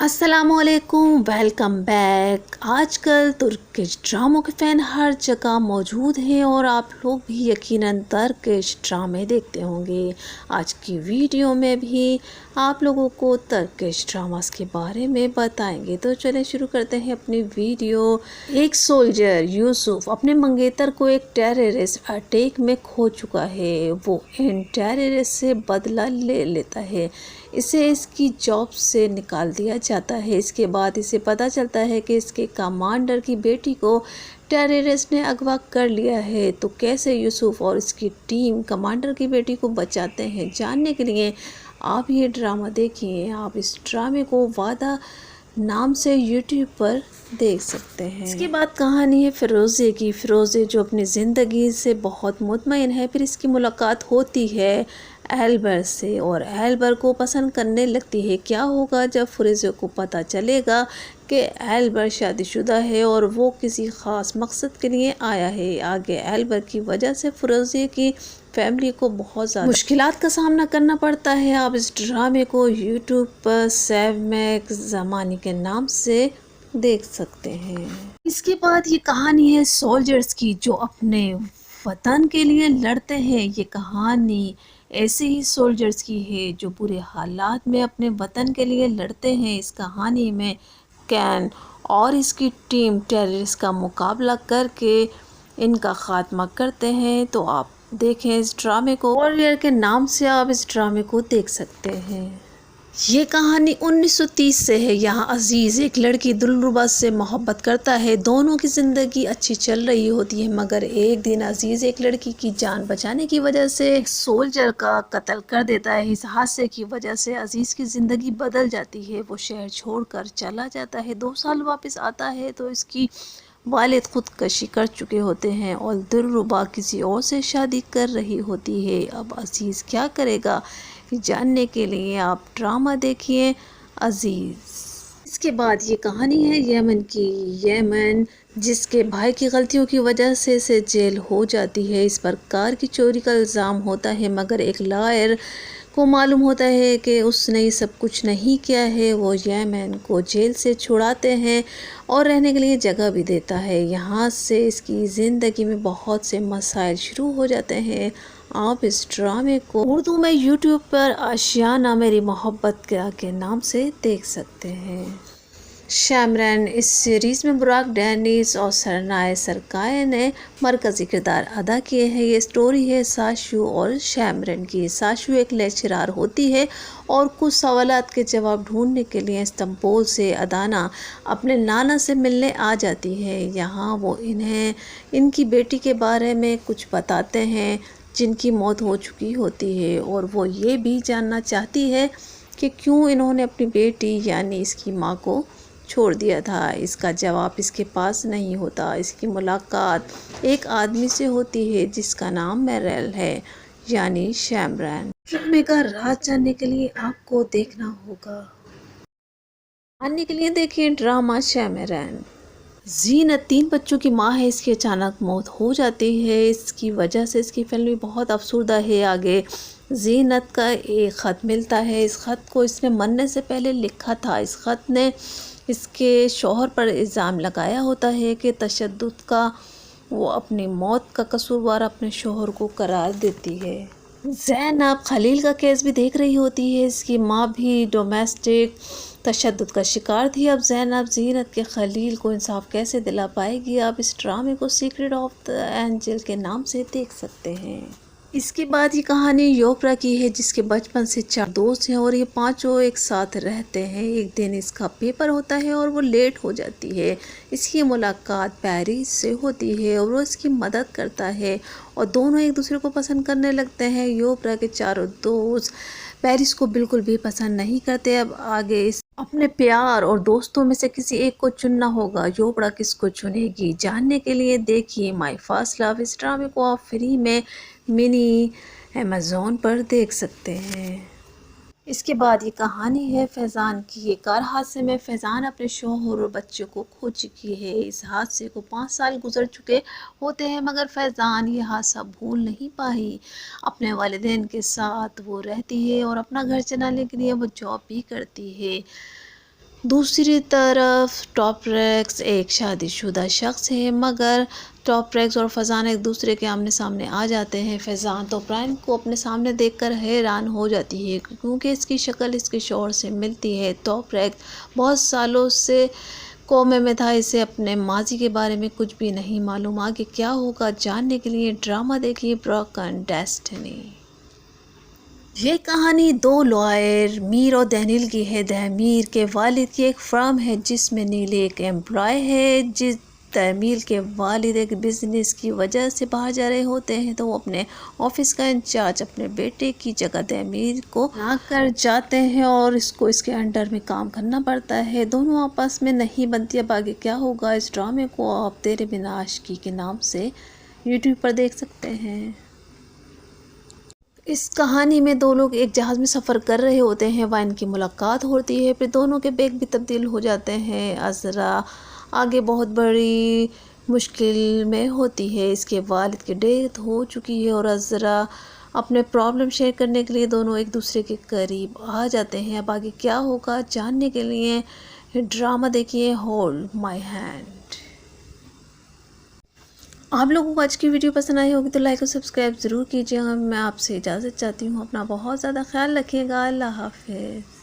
السلام علیکم، welcome back. آج کل ترکش ڈراموں کے فین ہر جگہ موجود ہیں اور آپ لوگ بھی یقیناً ترکش ڈرامے دیکھتے ہوں گے۔ آج کی ویڈیو میں بھی آپ لوگوں کو ترکش ڈراماز کے بارے میں بتائیں گے، تو چلیں شروع کرتے ہیں اپنی ویڈیو۔ ایک سولجر یوسف اپنے منگیتر کو ایک ٹیررسٹ اٹیک میں کھو چکا ہے۔ وہ ان ٹیررسٹ سے بدلہ لے لیتا ہے، اسے اس کی جاب سے نکال دیا جاتا ہے۔ اس کے بعد اسے پتہ چلتا ہے کہ اس کے کمانڈر کی بیٹی کو ٹیررسٹ نے اغوا کر لیا ہے، تو کیسے یوسف اور اس کی ٹیم کمانڈر کی بیٹی کو بچاتے ہیں، جاننے کے لیے آپ یہ ڈرامہ دیکھیے۔ آپ اس ڈرامے کو وعدہ نام سے یوٹیوب پر دیکھ سکتے ہیں۔ اس کے بعد کہانی ہے فیروزے کی۔ فیروزے جو اپنی زندگی سے بہت مطمئن ہے، پھر اس کی ملاقات ہوتی ہے ایلبر سے اور ایلبر کو پسند کرنے لگتی ہے۔ کیا ہوگا جب فیروزے کو پتہ چلے گا کہ ایلبر شادی شدہ ہے اور وہ کسی خاص مقصد کے لیے آیا ہے؟ آگے ایلبر کی وجہ سے فیروزے کی فیملی کو بہت زیادہ مشکلات کا سامنا کرنا پڑتا ہے۔ آپ اس ڈرامے کو یوٹیوب پر سیومیک زمانی کے نام سے دیکھ سکتے ہیں۔ اس کے بعد یہ کہانی ہے سولجرز کی جو اپنے وطن کے لیے لڑتے ہیں۔ یہ کہانی ایسے ہی سولجرز کی ہے جو برے حالات میں اپنے وطن کے لیے لڑتے ہیں۔ اس کہانی میں کین اور اس کی ٹیم ٹیررسٹ کا مقابلہ کر کے ان کا خاتمہ کرتے ہیں۔ تو آپ دیکھیں اس ڈرامے کو، وارریئر کے نام سے آپ اس ڈرامے کو دیکھ سکتے ہیں۔ یہ کہانی 1930 سے ہے۔ یہاں عزیز ایک لڑکی دلربا سے محبت کرتا ہے۔ دونوں کی زندگی اچھی چل رہی ہوتی ہے، مگر ایک دن عزیز ایک لڑکی کی جان بچانے کی وجہ سے ایک سولجر کا قتل کر دیتا ہے۔ اس حادثے کی وجہ سے عزیز کی زندگی بدل جاتی ہے۔ وہ شہر چھوڑ کر چلا جاتا ہے۔ 2 سال واپس آتا ہے تو اس کی والد خودکشی کر چکے ہوتے ہیں اور دلربا کسی اور سے شادی کر رہی ہوتی ہے۔ اب عزیز کیا کرے گا، جاننے کے لیے آپ ڈرامہ دیکھیے عزیز۔ اس کے بعد یہ کہانی ہے یمن کی۔ یمن جس کے بھائی کی غلطیوں کی وجہ سے اسے جیل ہو جاتی ہے۔ اس پر کار کی چوری کا الزام ہوتا ہے، مگر ایک لائر کو معلوم ہوتا ہے کہ اس نے یہ سب کچھ نہیں کیا ہے۔ وہ یمن کو جیل سے چھڑاتے ہیں اور رہنے کے لیے جگہ بھی دیتا ہے۔ یہاں سے اس کی زندگی میں بہت سے مسائل شروع ہو جاتے ہیں۔ آپ اس ڈرامے کو اردو میں یوٹیوب پر آشیانہ میری محبت کے نام سے دیکھ سکتے ہیں۔ شیمرن اس سیریز میں براک ڈینیس اور سرنائے سرکائے نے مرکزی کردار ادا کیے ہیں۔ یہ سٹوری ہے ساشو اور شیمرن کی۔ ساشو ایک لیکچرار ہوتی ہے اور کچھ سوالات کے جواب ڈھونڈنے کے لیے استنبول سے ادانا اپنے نانا سے ملنے آ جاتی ہے۔ یہاں وہ انہیں ان کی بیٹی کے بارے میں کچھ بتاتے ہیں جن کی موت ہو چکی ہوتی ہے، اور وہ یہ بھی جاننا چاہتی ہے کہ کیوں انہوں نے اپنی بیٹی یعنی اس کی ماں کو چھوڑ دیا تھا۔ اس کا جواب اس کے پاس نہیں ہوتا۔ اس کی ملاقات ایک آدمی سے ہوتی ہے جس کا نام میریل ہے یعنی شیمرن۔ ڈرامے کا راز جاننے کے لیے آپ کو دیکھنا ہوگا۔ جاننے کے لیے دیکھیں ڈرامہ شیمرن۔ زینت 3 بچوں کی ماں ہے۔ اس کی اچانک موت ہو جاتی ہے، اس کی وجہ سے اس کی فیملی بہت افسردہ ہے۔ آگے زینت کا ایک خط ملتا ہے۔ اس خط کو اس نے مرنے سے پہلے لکھا تھا۔ اس خط نے اس کے شوہر پر الزام لگایا ہوتا ہے کہ تشدد کا۔ وہ اپنی موت کا قصوروار اپنے شوہر کو قرار دیتی ہے۔ زینب خلیل کا کیس بھی دیکھ رہی ہوتی ہے۔ اس کی ماں بھی ڈومیسٹک تشدد کا شکار تھی۔ اب زینب زینت کے خلیل کو انصاف کیسے دلا پائے گی؟ آپ اس ڈرامے کو سیکرٹ آف دی اینجل کے نام سے دیکھ سکتے ہیں۔ اس کے بعد یہ کہانی یوپرا کی ہے جس کے بچپن سے 4 دوست ہیں اور یہ 5 ایک ساتھ رہتے ہیں۔ ایک دن اس کا پیپر ہوتا ہے اور وہ لیٹ ہو جاتی ہے۔ اس کی ملاقات پیرس سے ہوتی ہے اور وہ اس کی مدد کرتا ہے اور دونوں ایک دوسرے کو پسند کرنے لگتے ہیں۔ یوپرا کے 4 دوست پیرس کو بالکل بھی پسند نہیں کرتے۔ اب آگے اس اپنے پیار اور دوستوں میں سے کسی ایک کو چننا ہوگا۔ یوپرا کس کو چنے گی، جاننے کے لیے دیکھیے مائی فرسٹ لو۔ اس ڈرامے کو آپ فری میں منی ایمیزون پر دیکھ سکتے ہیں۔ اس کے بعد یہ کہانی ہے فیضان کی۔ یہ کار حادثے میں فیضان اپنے شوہر اور بچے کو کھو چکی ہے۔ اس حادثے کو 5 سال گزر چکے ہوتے ہیں، مگر فیضان یہ حادثہ بھول نہیں پائی۔ اپنے والدین کے ساتھ وہ رہتی ہے اور اپنا گھر چلانے کے لیے وہ جاب بھی کرتی ہے۔ دوسری طرف ٹاپ ریکس ایک شادی شدہ شخص ہے، مگر ٹاپ ریکس اور فضان ایک دوسرے کے آمنے سامنے آ جاتے ہیں۔ فضان تو پرائم کو اپنے سامنے دیکھ کر حیران ہو جاتی ہے کیونکہ اس کی شکل اس کے شوہر سے ملتی ہے۔ ٹاپ ریکس بہت سالوں سے کومے میں تھا، اسے اپنے ماضی کے بارے میں کچھ بھی نہیں معلوم۔ آگے کیا ہوگا جاننے کے لیے ڈرامہ دیکھیے بروکن ڈیسٹنی۔ یہ کہانی دو لائر میر اور دینیل کی ہے۔ میر کے والد کی ایک فرم ہے جس میں نیل ایک امپلائی ہے۔ جس دینیل کے والد ایک بزنس کی وجہ سے باہر جا رہے ہوتے ہیں تو وہ اپنے آفس کا انچارج اپنے بیٹے کی جگہ دینیل کو لا کر جاتے ہیں اور اس کو اس کے انڈر میں کام کرنا پڑتا ہے۔ دونوں آپس میں نہیں بنتی۔ اب آگے کیا ہوگا، اس ڈرامے کو آپ تیرے بنا عاشقی کے نام سے یوٹیوب پر دیکھ سکتے ہیں۔ اس کہانی میں دو لوگ ایک جہاز میں سفر کر رہے ہوتے ہیں، وہاں ان کی ملاقات ہوتی ہے، پھر دونوں کے بیگ بھی تبدیل ہو جاتے ہیں۔ عذرا آگے بہت بڑی مشکل میں ہوتی ہے، اس کے والد کی ڈیتھ ہو چکی ہے اور عذرا اپنے پرابلم شیئر کرنے کے لیے دونوں ایک دوسرے کے قریب آ جاتے ہیں۔ اب آگے کیا ہوگا جاننے کے لیے ڈرامہ دیکھیے ہولڈ مائی ہینڈ۔ آپ لوگوں کو آج کی ویڈیو پسند آئی ہوگی تو لائک اور سبسکرائب ضرور کیجیے گا۔ میں آپ سے اجازت چاہتی ہوں، اپنا بہت زیادہ خیال رکھیے گا۔ اللہ حافظ۔